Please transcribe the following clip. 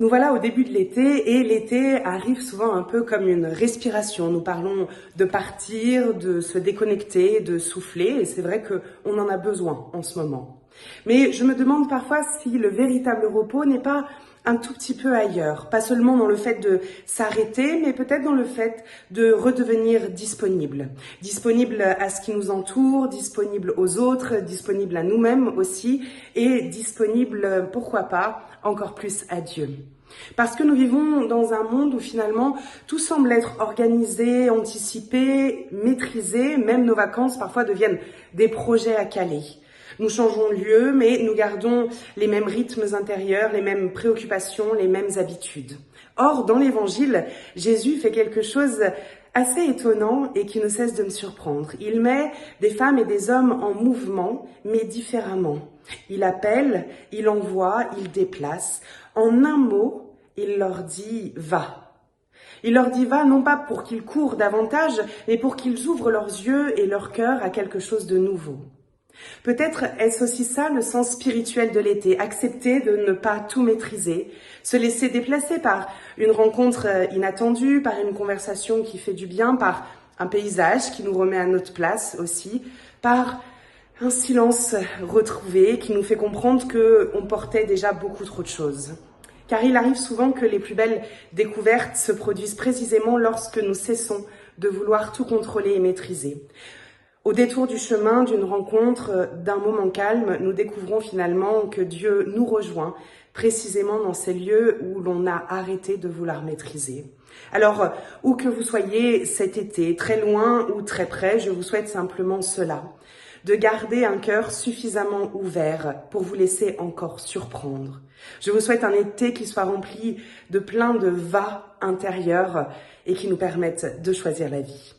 Nous voilà au début de l'été et l'été arrive souvent un peu comme une respiration. Nous parlons de partir, de se déconnecter, de souffler et c'est vrai qu'on en a besoin en ce moment. Mais je me demande parfois si le véritable repos n'est pas un tout petit peu ailleurs, pas seulement dans le fait de s'arrêter, mais peut-être dans le fait de redevenir disponible. Disponible à ce qui nous entoure, disponible aux autres, disponible à nous-mêmes aussi, et disponible, pourquoi pas, encore plus à Dieu. Parce que nous vivons dans un monde où finalement tout semble être organisé, anticipé, maîtrisé, même nos vacances parfois deviennent des projets à caler. Nous changeons de lieu, mais nous gardons les mêmes rythmes intérieurs, les mêmes préoccupations, les mêmes habitudes. Or, dans l'Évangile, Jésus fait quelque chose assez étonnant et qui ne cesse de me surprendre. Il met des femmes et des hommes en mouvement, mais différemment. Il appelle, il envoie, il déplace. En un mot, il leur dit « va ». Il leur dit « va » non pas pour qu'ils courent davantage, mais pour qu'ils ouvrent leurs yeux et leur cœur à quelque chose de nouveau. Peut-être est-ce aussi ça le sens spirituel de l'été, accepter de ne pas tout maîtriser, se laisser déplacer par une rencontre inattendue, par une conversation qui fait du bien, par un paysage qui nous remet à notre place aussi, par un silence retrouvé qui nous fait comprendre qu'on portait déjà beaucoup trop de choses. Car il arrive souvent que les plus belles découvertes se produisent précisément lorsque nous cessons de vouloir tout contrôler et maîtriser. Au détour du chemin, d'une rencontre, d'un moment calme, nous découvrons finalement que Dieu nous rejoint précisément dans ces lieux où l'on a arrêté de vouloir maîtriser. Alors, où que vous soyez cet été, très loin ou très près, je vous souhaite simplement cela, de garder un cœur suffisamment ouvert pour vous laisser encore surprendre. Je vous souhaite un été qui soit rempli de plein de va intérieurs et qui nous permettent de choisir la vie.